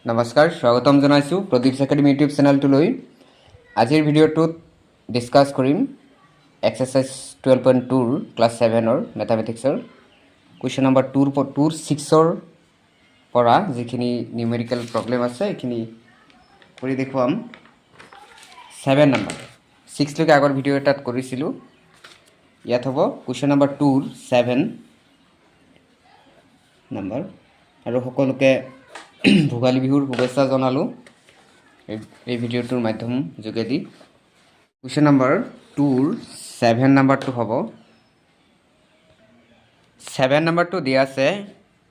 নমস্কাৰ স্বাগতম জনাইছোঁ প্ৰদীপ একাডেমি ইউটিউব চেনেলটোলৈ আজিৰ ভিডিঅ'টোত ডিসকাস কৰিম এক্সাৰসাইজ 12.2 ৰ ক্লাছ 7 ৰ ম্যাথমেটিক্সৰ কোৱেশ্চন নম্বৰ 2 6 ৰ পৰা যিখিনি নিউমেৰিকেল প্ৰবলেম আছে এইখিনি কৰি দেখুৱাম 7 নম্বৰ 6 লৈকে আগৰ ভিডিঅ' এটাত কৰিছিলোঁ ইয়াত হ'ব কোৱেশ্চন নম্বৰ 2 ৰ 7 নম্বৰ আৰু সকলোকে ভোগালী বিহুৰ শুভেচ্ছা জনালো এই ভিডিঅ'টোৰ মাধ্যম যোগেদি কোৱেশ্চন নম্বৰ 2 ৰ 7 নম্বৰটো হ'ব 7 নম্বৰটো দিয়া আছে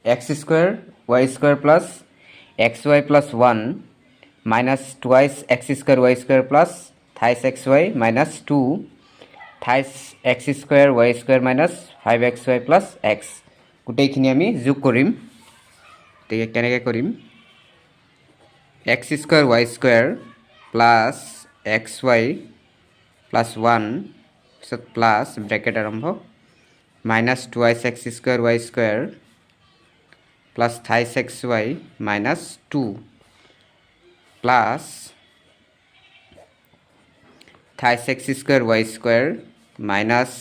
x² y² plus xy plus 1 minus twice x² y² plus thrice xy minus 2 thrice x² y² minus 5xy plus x গোটেইখিনি আমি যোগ কৰিম তেকে কেনেকৈ কৰিম x² y² plus xy plus 1 পিছত প্লাস ব্ৰ্যাকেট আৰম্ভ minus twice x² y² plus thrice xy minus 2 plus thrice x² y² minus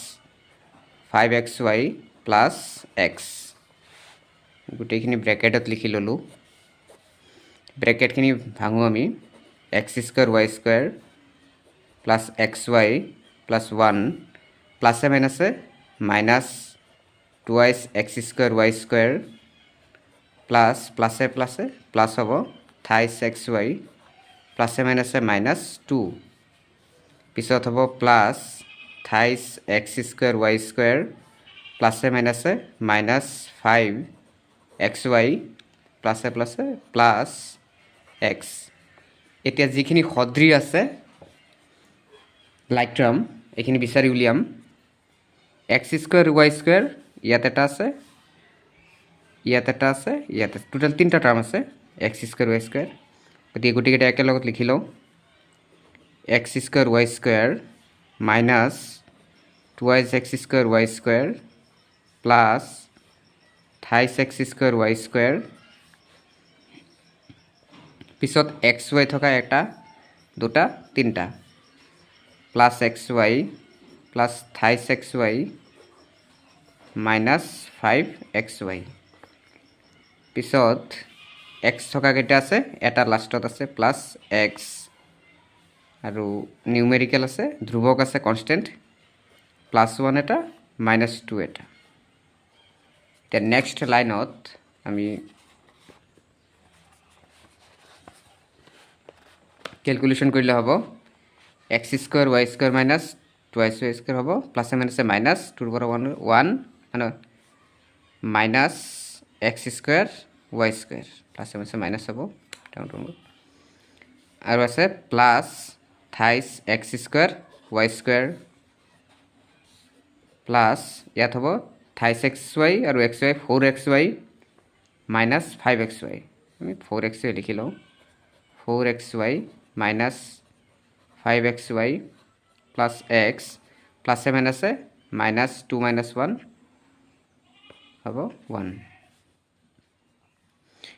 5xy plus x গোটেইখিনি ব্র্যাকেটত লিখি ললো ব্র্যাকেটখিনি ভাঙো আমি x² y² plus xy plus 1 plus a minus a minus twice x² y² plus plus hobo thrice xy plus a minus a minus 2 pisot hobo plus thrice x² y² plus a minus 5 xy plus a plus x এতিয়া যিখিনি সদ্ৰি আছে like term এখিনি বিচাৰি উলিয়াম x² y² ইয়াত এটা আছে ইয়াতে টোটাল তিনটা টার্ম আছে x² y² গতি গুটিকেটা একেলগত লিখি লও x² y² minus twice x² y² plus thrice x² y² পিছত xy থকা এটা দুটা তিনটা plus xy plus thrice xy minus 5xy পিছত x থকা কেটা আছে এটা লাষ্টত আছে plus x আৰু নিউমেৰিকেল আছে ধ্ৰুবক আছে কনস্ট্যান্ট +1 এটা -2 এটা তে নেক্সট লাইনত আমি ক্যালকুলেশন কৰিলে হ'ব x² y² minus twice y² হ'ব plus a minus 2 ৰ 1 মানে minus x² y² plus a minus হ'ব আৰু আছে plus thrice x² y² plus ইয়াত হ'ব thrice xy আৰু xy 4xy minus 5xy আমি 4xy লিখি লও 4xy minus 5xy plus x plus a minus 2 minus 1 হ'ব 1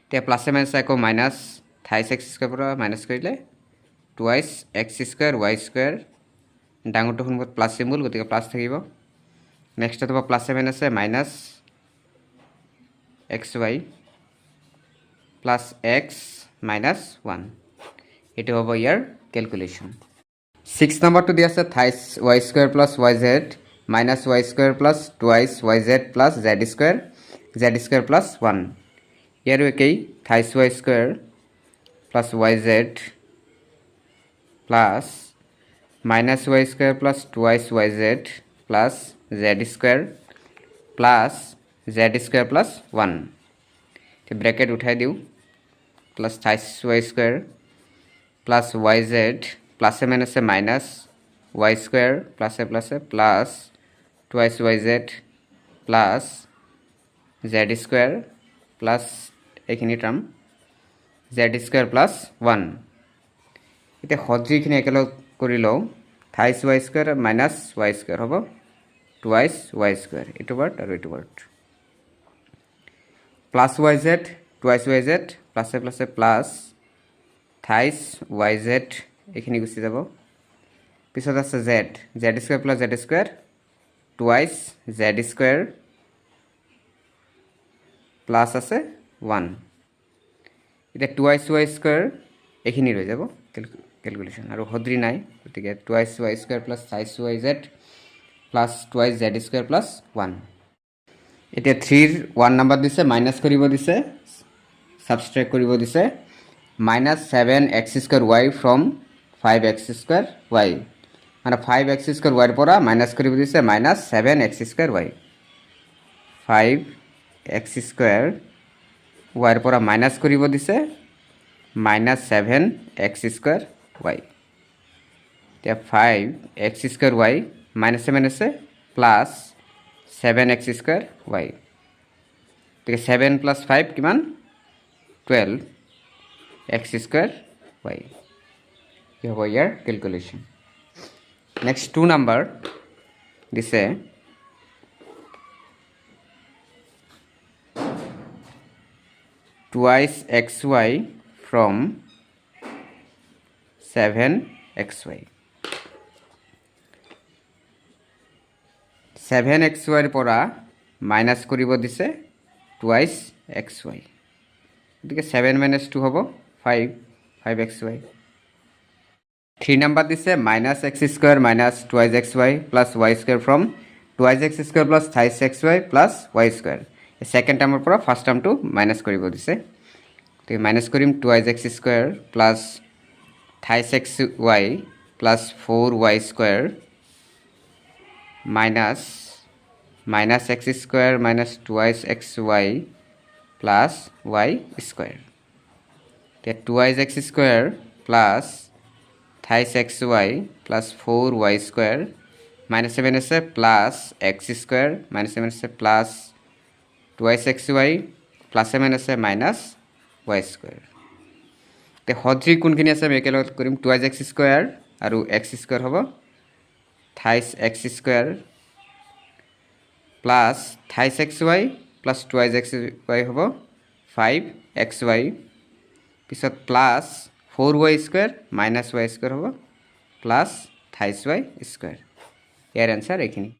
তে plus a minus thrice x² পৰা minus কৰিলে twice x² y² ডাঙৰটো সম্পূৰ্ণ প্লাস সিম্বল গতিকে প্লাস থাকিব নেক্সট হ'ব plus a minus xy plus x minus 1 এটো হ'ব ইয়াৰ ক্যালকুলেশন 6 নম্বৰটো দিয়া আছে thrice y² plus yz minus y² plus twice yz plus z² plus 1 ইয়াৰো একেই thrice y² plus yz plus minus y² plus twice yz plus z² plus z² plus 1 তে bracket উঠাই দিও plus thrice y² plus yz plus a minus y² plus a plus twice yz plus z² plus এখিনি term z² plus 1 এটা সদ্ৰিখিনি একেলগ কৰি লও thrice y² minus y² হ'ব twice y² এটো ওয়ার্ড আৰু এটো word plus yz twice yz প্লাছে প্লাছে প্লাছ থাইছ ৱাই জেড এইখিনি গুচি যাব পিছত আছে z z square plus z square twice z square plus আছে 1 এতিয়া টুৱাইছ ৱাই স্কুৱেৰ এইখিনি ৰৈ যাব ক্যালকুলেশন আৰু হদ্ৰি নাই গতিকে twice y square plus thrice y z plus twice z square plus 1 এতিয়া 3 ৰ 1 নাম্বাৰ দিছে মাইনাছ কৰিব দিছে সাবট্ৰেক্ট কৰিব দিছে -7x square y from 5x square y মানে 5x স্কুৱেৰ y ৰ পৰা মাইনাছ কৰিব দিছে -7x square y 5x square y ৰ পৰা মাইনাছ কৰিব দিছে -7x স্কুৱেৰ y এতিয়া 5x স্কুৱেৰ y -7 আছে প্লাছ 7x স্কুৱেৰ y গতিকে 7 প্লাছ 5 কিমান 12x স্কুৱেৰ y কি হ'ব ইয়াৰ ক্যালকুলেশন নেক্সট 2 নাম্বাৰ দিছে twice xy from 7xy 7xy ৰ পৰা মাইনাছ কৰিব দিছে twice xy গতিকে 7 - 2 হ'ব 5xy 3 নাম্বাৰ দিছে -x square -twice xy plus y square from twice x square plus thrice xy plus y square second টাৰ্মৰ পৰা ফাৰ্স্ট টাৰ্মটো মাইনাছ কৰিব দিছে গতিকে মাইনাছ কৰিম twice x square plus thrice xy plus 4y square minus x square twice xy plus y square তে twice x square plus thrice xy plus 4y square -7 আছে plus x square -7 আছে plus twice xy plus 7 আছে minus y square তে হদ্ৰি কোনখিনি আছে আমি একেলগে কৰিম twice x স্কুৱেৰ আৰু x স্কুৱেৰ হ'ব thrice x square plus thrice xy plus twice xy হ'ব 5xy পিছত plus 4y square minus y square হ'ব plus thrice y স্কুৱেৰ ইয়াৰ আনসাৰ এইখিনি